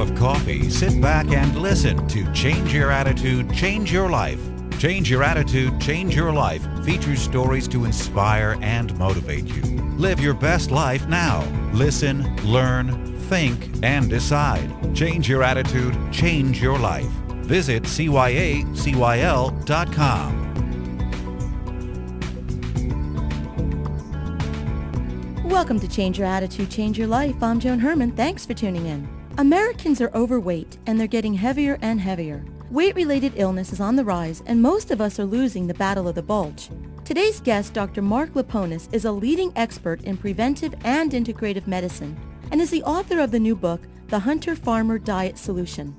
of coffee, sit back and listen to Change Your Attitude, Change Your Life. Change Your Attitude, Change Your Life features stories to inspire and motivate you. Live your best life now. Listen, learn, think, and decide. Change your attitude, change your life. Visit cyacyl.com. Welcome to Change Your Attitude, Change Your Life. I'm Joan Herman. Thanks for tuning in. Americans are overweight and they're getting heavier and heavier. Weight-related illness is on the rise and most of us are losing the battle of the bulge. Today's guest, Dr. Mark Liponis, is a leading expert in preventive and integrative medicine and is the author of the new book, The Hunter-Farmer Diet Solution.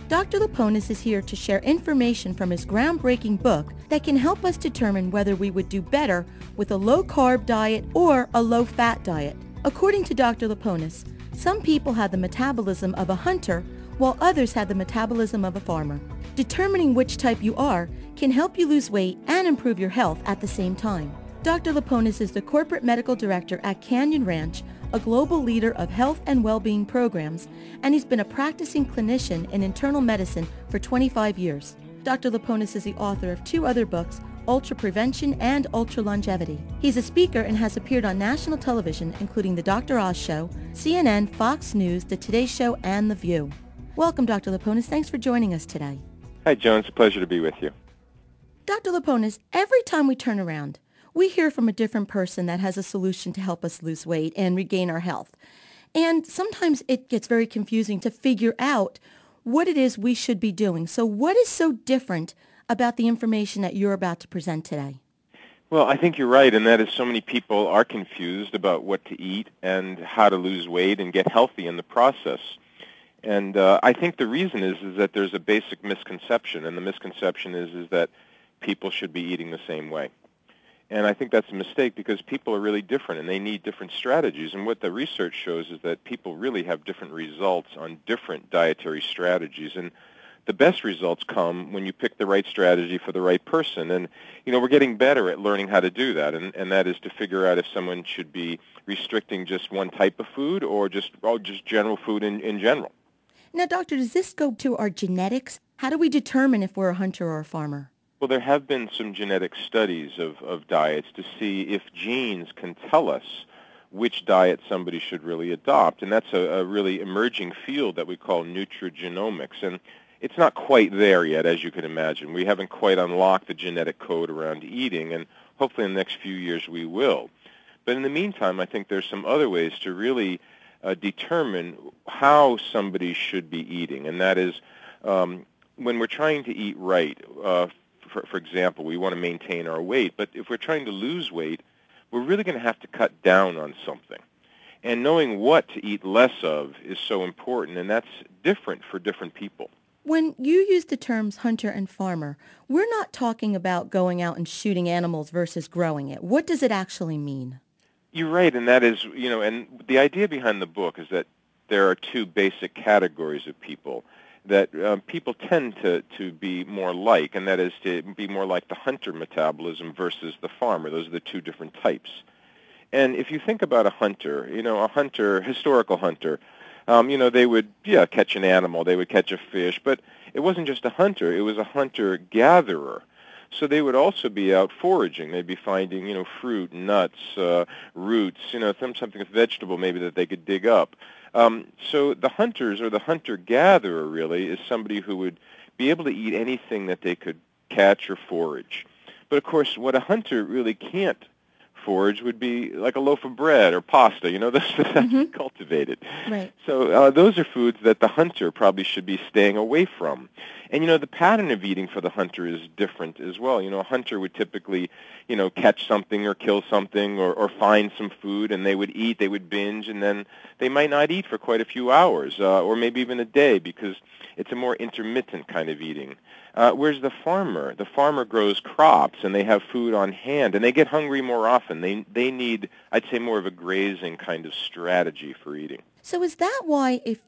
Dr. Liponis is here to share information from his groundbreaking book that can help us determine whether we would do better with a low-carb diet or a low-fat diet. According to Dr. Liponis, some people have the metabolism of a hunter while others have the metabolism of a farmer. Determining which type you are can help you lose weight and improve your health at the same time. Dr. Liponis is the corporate medical director at Canyon Ranch, a global leader of health and well-being programs, and he's been a practicing clinician in internal medicine for 25 years. Dr. Liponis is the author of 2 other books, Ultraprevention and UltraLongevity. He's a speaker and has appeared on national television, including The Dr. Oz Show, CNN, Fox News, The Today Show, and The View. Welcome, Dr. Liponis. Thanks for joining us today. Hi, Joan. It's a pleasure to be with you. Dr. Liponis, every time we turn around, we hear from a different person that has a solution to help us lose weight and regain our health. And sometimes it gets very confusing to figure out what it is we should be doing. So what is so different about the information that you're about to present today? Well, I think you're right, and that is so many people are confused about what to eat and how to lose weight and get healthy in the process. And I think the reason is that there's a basic misconception, and the misconception is that people should be eating the same way. And I think that's a mistake because people are really different and they need different strategies. And what the research shows is that people really have different results on different dietary strategies. And the best results come when you pick the right strategy for the right person. And, you know, we're getting better at learning how to do that. And that is to figure out if someone should be restricting just one type of food or just general food in general. Now, doctor, does this go to our genetics? How do we determine if we're a hunter or a farmer? Well, there have been some genetic studies of diets to see if genes can tell us which diet somebody should really adopt. And that's a really emerging field that we call nutrigenomics. And it's not quite there yet, as you can imagine. We haven't quite unlocked the genetic code around eating, and hopefully in the next few years we will. But in the meantime, I think there's some other ways to really determine how somebody should be eating. And that is when we're trying to eat right, for example, we want to maintain our weight, but if we're trying to lose weight, we're really going to have to cut down on something. And knowing what to eat less of is so important, and that's different for different people. When you use the terms hunter and farmer, we're not talking about going out and shooting animals versus growing it. What does it actually mean? You're right, and that is, you know, and the idea behind the book is that there are 2 basic categories of people that people tend to be more like, and that is to be more like the hunter metabolism versus the farmer. Those are the 2 different types. And if you think about a hunter, you know, a hunter, historical hunter, you know, they would, catch an animal, they would catch a fish, but it wasn't just a hunter, it was a hunter-gatherer. So they would also be out foraging. They'd be finding, you know, fruit, nuts, roots, you know, something with vegetable maybe that they could dig up. So the hunters or the hunter-gatherer really is somebody who would be able to eat anything that they could catch or forage. But of course, what a hunter really can't forage would be like a loaf of bread or pasta, you know, that's cultivated. Right. So those are foods that the hunter probably should be staying away from. And, you know, the pattern of eating for the hunter is different as well. You know, a hunter would typically, you know, catch something or kill something or find some food, and they would eat, they would binge, and then they might not eat for quite a few hours or maybe even a day because it's a more intermittent kind of eating. Whereas the farmer grows crops, and they have food on hand, and they get hungry more often. They need, I'd say, more of a grazing kind of strategy for eating. So is that why if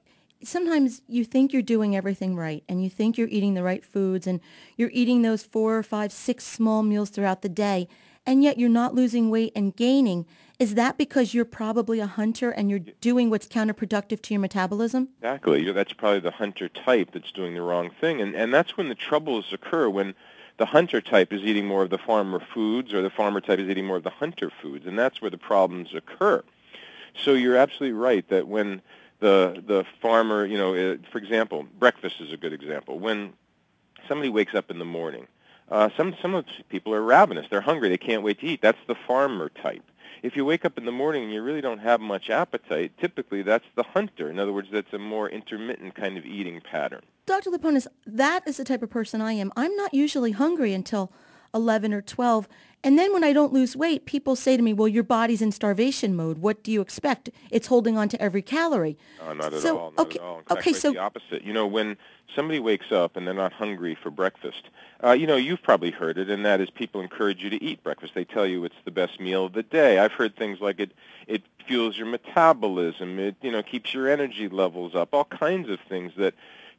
sometimes you think you're doing everything right and you think you're eating the right foods and you're eating those 4, 5, 6 small meals throughout the day, and yet you're not losing weight and gaining. Is that because you're probably a hunter and you're doing what's counterproductive to your metabolism? Exactly. That's probably the hunter type that's doing the wrong thing. And that's when the troubles occur, when the hunter type is eating more of the farmer foods or the farmer type is eating more of the hunter foods, and that's where the problems occur. So you're absolutely right that when the farmer, for example, breakfast is a good example. When somebody wakes up in the morning, some of the people are ravenous. They're hungry. They can't wait to eat. That's the farmer type. If you wake up in the morning and you really don't have much appetite, typically that's the hunter. In other words, that's a more intermittent kind of eating pattern. Dr. Liponis, that is the type of person I am. I'm not usually hungry until 11 or 12. And then when I don't lose weight, people say to me, well, your body's in starvation mode. What do you expect? It's holding on to every calorie. Not at all. Not at all. In fact, the opposite. When somebody wakes up and they're not hungry for breakfast, you've probably heard it, and that is people encourage you to eat breakfast. They tell you it's the best meal of the day. I've heard things like it fuels your metabolism. It, keeps your energy levels up, all kinds of things that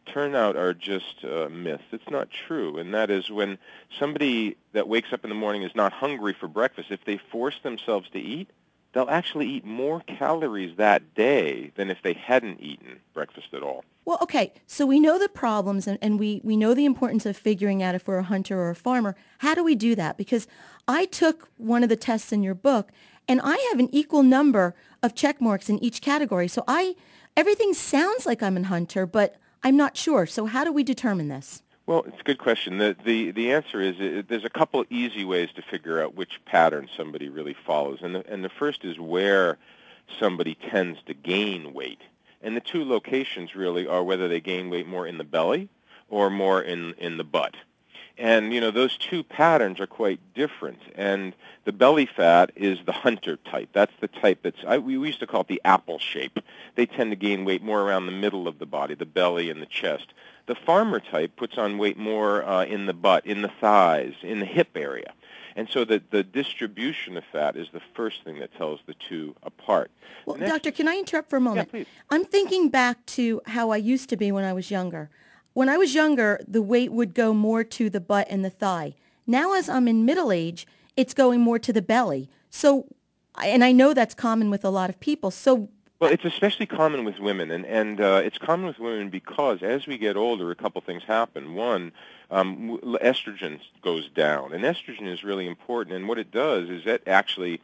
turn out are just myths. It's not true, and that is when somebody that wakes up in the morning is not hungry for breakfast, if they force themselves to eat, they'll actually eat more calories that day than if they hadn't eaten breakfast at all. Well, okay, so we know the problems, and we know the importance of figuring out if we're a hunter or a farmer. How do we do that? Because I took one of the tests in your book, and I have an equal number of check marks in each category. So everything sounds like I'm a hunter, but I'm not sure. So how do we determine this? Well, it's a good question. The answer is there's a couple easy ways to figure out which pattern somebody really follows. And the first is where somebody tends to gain weight. And the two locations really are whether they gain weight more in the belly or more in the butt. And, those two patterns are quite different. And the belly fat is the hunter type. That's the type we used to call it the apple shape. They tend to gain weight more around the middle of the body, the belly and the chest. The farmer type puts on weight more in the butt, in the thighs, in the hip area. And so the distribution of fat is the first thing that tells the two apart. Well, Doctor, can I interrupt for a moment? Yeah, please. I'm thinking back to how I used to be when I was younger. When I was younger, the weight would go more to the butt and the thigh. Now, as I'm in middle age, it's going more to the belly. So, and I know that's common with a lot of people. So, well, it's especially common with women, and it's common with women because as we get older, a couple things happen. One, estrogen goes down, and estrogen is really important, and what it does is it actually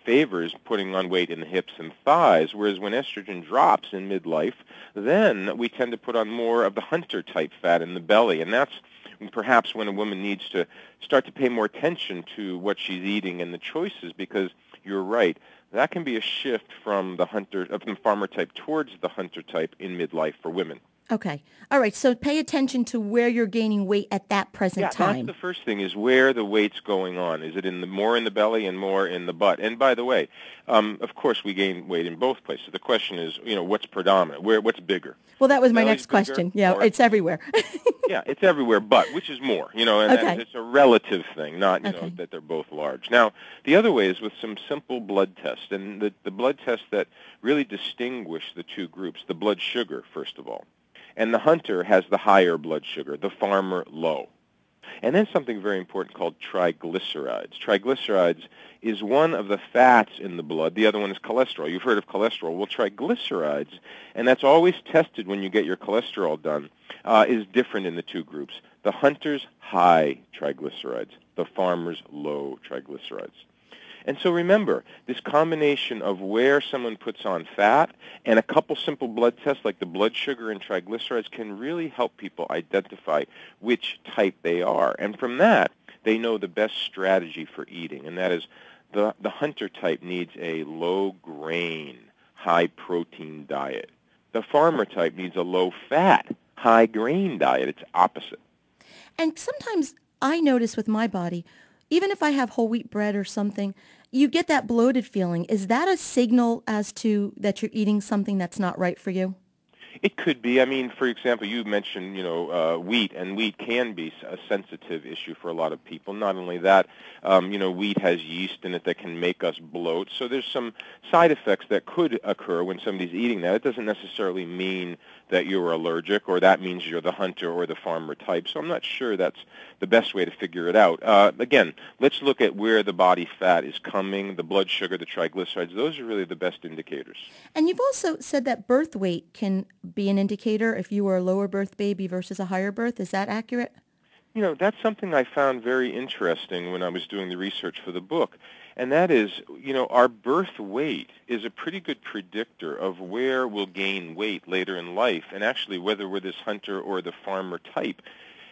favors putting on weight in the hips and thighs, whereas when estrogen drops in midlife, then we tend to put on more of the hunter-type fat in the belly, and that's perhaps when a woman needs to start to pay more attention to what she's eating and the choices, because you're right, that can be a shift from the farmer type towards the hunter type in midlife for women. Okay. All right. So pay attention to where you're gaining weight at that present time. Yeah, that's the first thing, is where the weight's going on. Is it more in the belly and more in the butt? And by the way, of course we gain weight in both places. The question is, what's predominant? What's bigger? Well, that was my next question. Yeah, it's everywhere. Yeah, it's everywhere, but which is more? And okay. It's a relative thing, not that they're both large. Now, the other way is with some simple blood tests, and the blood tests that really distinguish the two groups. The blood sugar, first of all. And the hunter has the higher blood sugar, the farmer low. And then something very important called triglycerides. Triglycerides is one of the fats in the blood. The other one is cholesterol. You've heard of cholesterol. Well, triglycerides, and that's always tested when you get your cholesterol done, is different in the two groups. The hunter's high triglycerides, the farmer's low triglycerides. And so remember, this combination of where someone puts on fat and a couple simple blood tests like the blood sugar and triglycerides can really help people identify which type they are. And from that, they know the best strategy for eating, and that is the hunter type needs a low-grain, high-protein diet. The farmer type needs a low-fat, high-grain diet. It's opposite. And sometimes I notice with my body, even if I have whole wheat bread or something, you get that bloated feeling. Is that a signal as to that you're eating something that's not right for you? It could be. I mean, for example, you mentioned, wheat, and wheat can be a sensitive issue for a lot of people. Not only that, wheat has yeast in it that can make us bloat. So there's some side effects that could occur when somebody's eating that. It doesn't necessarily mean that you're allergic, or that means you're the hunter or the farmer type. So I'm not sure that's the best way to figure it out. Again, let's look at where the body fat is coming, the blood sugar, the triglycerides. Those are really the best indicators. And you've also said that birth weight can be an indicator if you were a lower birth baby versus a higher birth. Is that accurate? You know, that's something I found very interesting when I was doing the research for the book. And that is, you know, our birth weight is a pretty good predictor of where we'll gain weight later in life, and actually whether we're this hunter or the farmer type.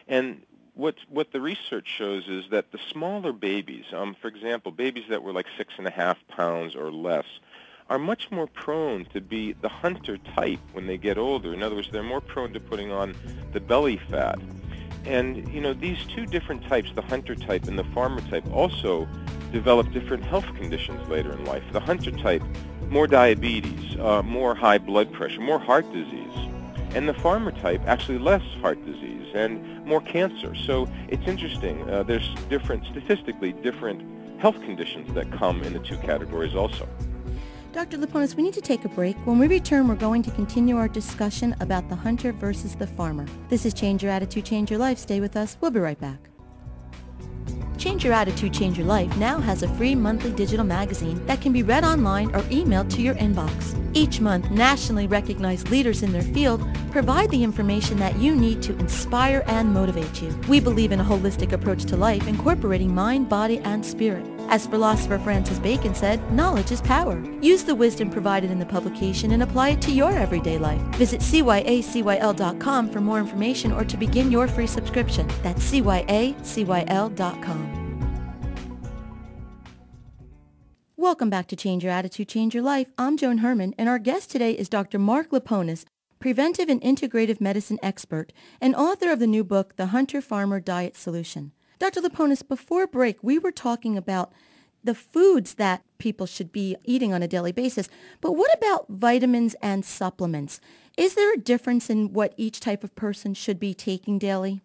And what the research shows is that the smaller babies, for example, babies that were like 6.5 pounds or less, are much more prone to be the hunter type when they get older. In other words, they're more prone to putting on the belly fat. And, you know, these two different types, the hunter type and the farmer type, also develop different health conditions later in life. The hunter type, more diabetes, more high blood pressure, more heart disease. And the farmer type, actually less heart disease and more cancer. So it's interesting. There's statistically different health conditions that come in the two categories also. Dr. Liponis, we need to take a break. When we return, we're going to continue our discussion about the hunter versus the farmer. This is Change Your Attitude, Change Your Life. Stay with us. We'll be right back. Change Your Attitude, Change Your Life now has a free monthly digital magazine that can be read online or emailed to your inbox. Each month, nationally recognized leaders in their field provide the information that you need to inspire and motivate you. We believe in a holistic approach to life, incorporating mind, body, and spirit. As philosopher Francis Bacon said, knowledge is power. Use the wisdom provided in the publication and apply it to your everyday life. Visit cyacyl.com for more information or to begin your free subscription. That's cyacyl.com. Welcome back to Change Your Attitude, Change Your Life. I'm Joan Herman, and our guest today is Dr. Mark Liponis, preventive and integrative medicine expert and author of the new book, The Hunter-Farmer Diet Solution. Dr. Liponis, before break, we were talking about the foods that people should be eating on a daily basis. But what about vitamins and supplements? Is there a difference in what each type of person should be taking daily?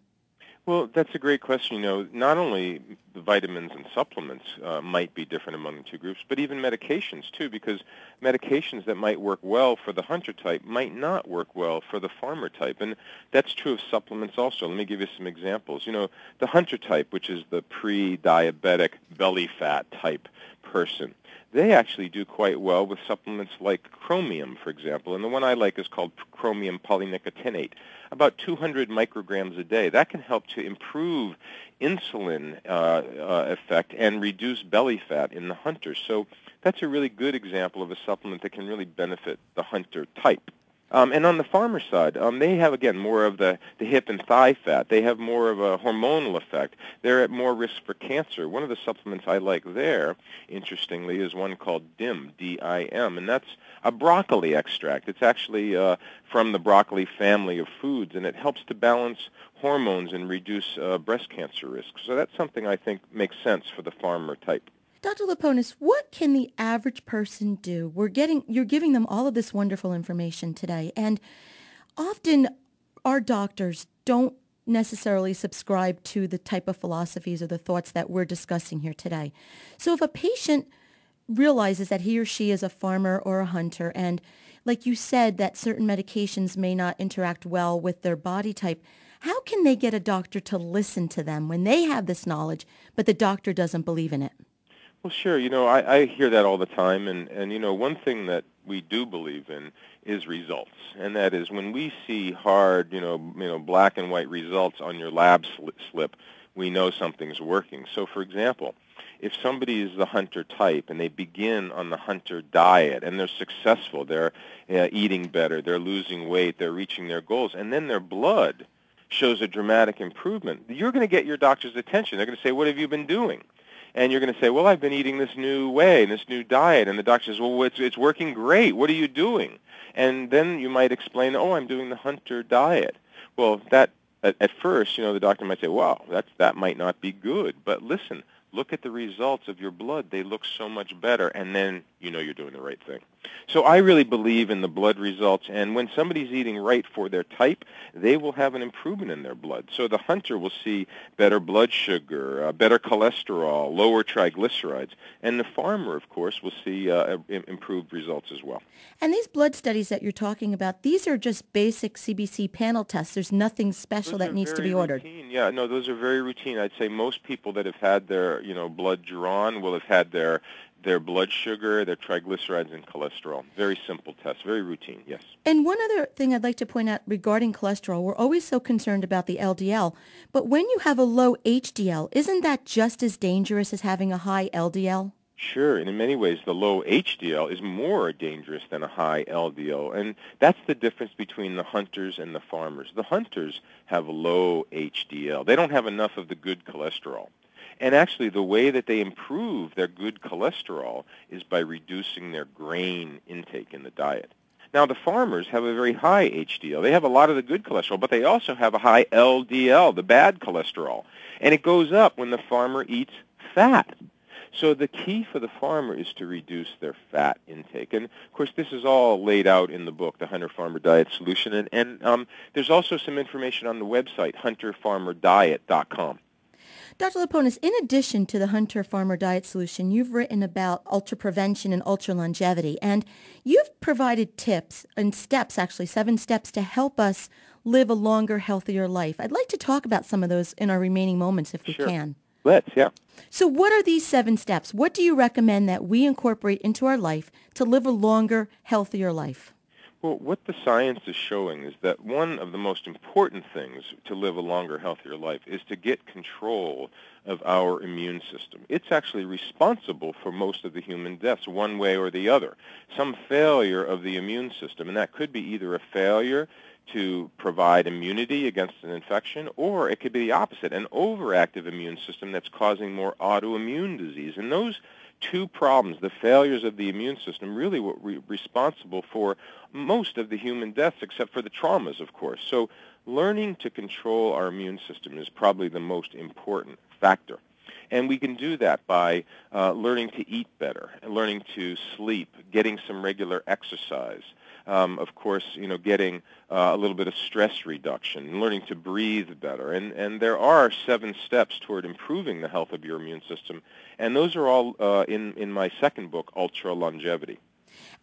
Well, that's a great question. You know, not only the vitamins and supplements might be different among the two groups, but even medications too, because medications that might work well for the hunter type might not work well for the farmer type. And that's true of supplements also. Let me give you some examples. You know, the hunter type, which is the pre-diabetic belly fat type person, they actually do quite well with supplements like chromium, for example. And the one I like is called chromium polynicotinate, about 200 micrograms a day. That can help to improve insulin effect and reduce belly fat in the hunter. So that's a really good example of a supplement that can really benefit the hunter type. And on the farmer side, they have, again, more of the hip and thigh fat. They have more of a hormonal effect. They're at more risk for cancer. One of the supplements I like there, interestingly, is one called DIM, D-I-M, and that's a broccoli extract. It's actually from the broccoli family of foods, and it helps to balance hormones and reduce breast cancer risk. So that's something I think makes sense for the farmer type. Dr. Liponis, what can the average person do? You're giving them all of this wonderful information today, and often our doctors don't necessarily subscribe to the type of philosophies or the thoughts that we're discussing here today. So if a patient realizes that he or she is a farmer or a hunter, and like you said, that certain medications may not interact well with their body type, how can they get a doctor to listen to them when they have this knowledge, but the doctor doesn't believe in it? Well, sure. You know, I hear that all the time, and you know, one thing that we do believe in is results, and that is when we see hard, you know, black and white results on your lab slip, we know something's working. So, for example, if somebody is the hunter type and they begin on the hunter diet and they're successful, they're eating better, they're losing weight, they're reaching their goals, and then their blood shows a dramatic improvement, you're going to get your doctor's attention. They're going to say, "What have you been doing?" And you're going to say, "Well, I've been eating this new way, this new diet." And the doctor says, "Well, it's working great. What are you doing?" And then you might explain, "Oh, I'm doing the hunter diet." Well, that at first, you know, the doctor might say, "Wow, that might not be good." But listen, look at the results of your blood. They look so much better, and then you know you're doing the right thing. So I really believe in the blood results, and when somebody's eating right for their type, they will have an improvement in their blood. So the hunter will see better blood sugar, better cholesterol, lower triglycerides, and the farmer, of course, will see improved results as well. And these blood studies that you're talking about, these are just basic CBC panel tests. There's nothing special that needs to be ordered. Routine. Yeah, no, those are very routine. I'd say most people that have had their, blood drawn will have had their blood sugar, their triglycerides, and cholesterol. Very simple tests, very routine, yes. And one other thing I'd like to point out regarding cholesterol, we're always so concerned about the LDL, but when you have a low HDL, isn't that just as dangerous as having a high LDL? Sure, and in many ways the low HDL is more dangerous than a high LDL, and that's the difference between the hunters and the farmers. The hunters have low HDL. They don't have enough of the good cholesterol. And actually, the way that they improve their good cholesterol is by reducing their grain intake in the diet. Now, the farmers have a very high HDL. They have a lot of the good cholesterol, but they also have a high LDL, the bad cholesterol. And it goes up when the farmer eats fat. So the key for the farmer is to reduce their fat intake. And, of course, this is all laid out in the book, The Hunter-Farmer Diet Solution. And there's also some information on the website, hunterfarmerdiet.com. Dr. Liponis, in addition to the Hunter-Farmer Diet Solution, you've written about Ultraprevention and UltraLongevity, and you've provided tips and steps, actually 7 steps, to help us live a longer, healthier life. I'd like to talk about some of those in our remaining moments if we can. Let's, yeah. So what are these 7 steps? What do you recommend that we incorporate into our life to live a longer, healthier life? Well, what the science is showing is that one of the most important things to live a longer, healthier life is to get control of our immune system. It's actually responsible for most of the human deaths, one way or the other. Some failure of the immune system, and that could be either a failure to provide immunity against an infection, or it could be the opposite, an overactive immune system that's causing more autoimmune disease. And those 2 problems, the failures of the immune system, really were responsible for most of the human deaths, except for the traumas, of course. So learning to control our immune system is probably the most important factor. And we can do that by learning to eat better, learning to sleep, getting some regular exercise. Of course, getting a little bit of stress reduction, learning to breathe better. And there are 7 steps toward improving the health of your immune system. And those are all in my second book, UltraLongevity.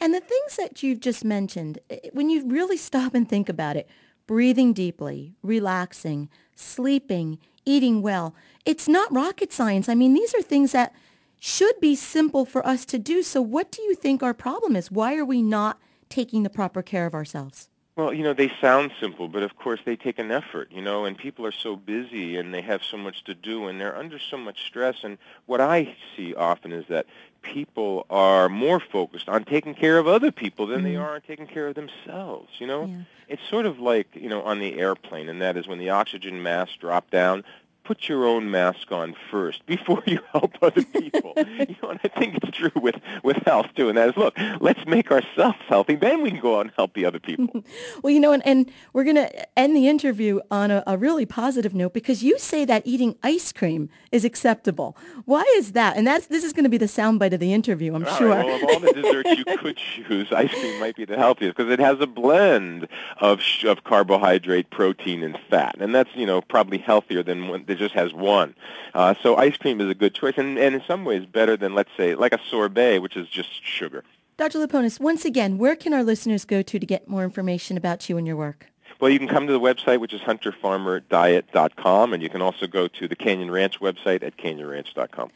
And the things that you've just mentioned, when you really stop and think about it, breathing deeply, relaxing, sleeping, eating well, it's not rocket science. I mean, these are things that should be simple for us to do. So what do you think our problem is? Why are we not taking the proper care of ourselves? Well, they sound simple, but of course they take an effort, and people are so busy and they have so much to do and they're under so much stress. And what I see often is that people are more focused on taking care of other people than they are on taking care of themselves, Yeah. It's sort of like, on the airplane, and that is when the oxygen masks drop down, put your own mask on first before you help other people. And I think it's true with health, too. And that is, look, let's make ourselves healthy. Then we can go out and help the other people. Well, and we're going to end the interview on a really positive note, because you say that eating ice cream is acceptable. Why is that? And this is going to be the soundbite of the interview, I'm sure. Right, well, of all the desserts you could choose, ice cream might be the healthiest because it has a blend of carbohydrate, protein, and fat. And that's, probably healthier than one that just has one. So ice cream is a good choice, and in some ways better than, let's say, like a sorbet, which is just sugar. Dr. Liponis, once again, where can our listeners go to get more information about you and your work? Well, you can come to the website, which is hunterfarmerdiet.com, and you can also go to the Canyon Ranch website at canyonranch.com.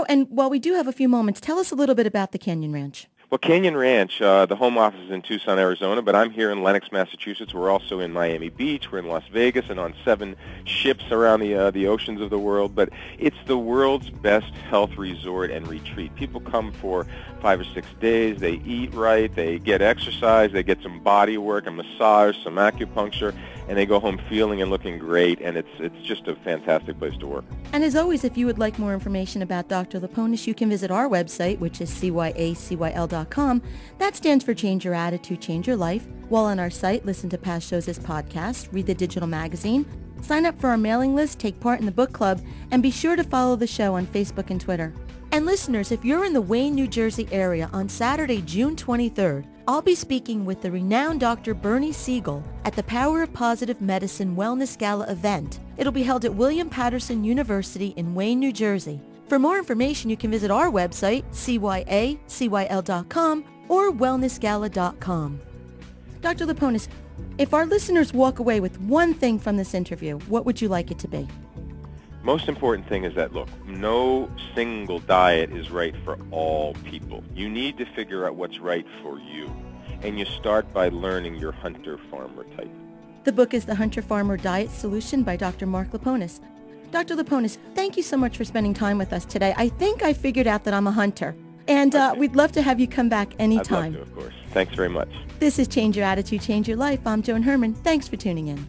And while we do have a few moments, tell us a little bit about the Canyon Ranch. Well, Canyon Ranch, the home office is in Tucson, Arizona, but I'm here in Lenox, Massachusetts. We're also in Miami Beach. We're in Las Vegas and on 7 ships around the oceans of the world. But it's the world's best health resort and retreat. People come for 5 or 6 days. They eat right. They get exercise. They get some body work, a massage, some acupuncture, and they go home feeling and looking great. And it's just a fantastic place to work. And as always, if you would like more information about Dr. Liponis, you can visit our website, which is cyacyl.com. That stands for Change Your Attitude, Change Your Life. While on our site, listen to past shows as podcasts, read the digital magazine, Sign up for our mailing list, take part in the book club, and be sure to follow the show on Facebook and Twitter. And listeners, if you're in the Wayne, New Jersey area on Saturday, June 23rd, I'll be speaking with the renowned Dr. Bernie Siegel at the Power of Positive Medicine Wellness Gala event. It'll be held at William Patterson University in Wayne, New Jersey. For more information, you can visit our website, cyacyl.com or wellnessgala.com. Dr. Liponis, if our listeners walk away with one thing from this interview, what would you like it to be? Most important thing is that, look, no single diet is right for all people. You need to figure out what's right for you. And you start by learning your hunter-farmer type. The book is The Hunter-Farmer Diet Solution by Dr. Mark Liponis. Dr. Liponis, thank you so much for spending time with us today. I think I figured out that I'm a hunter. And we'd love to have you come back anytime. I'd love to, of course. Thanks very much. This is Change Your Attitude, Change Your Life. I'm Joan Herman. Thanks for tuning in.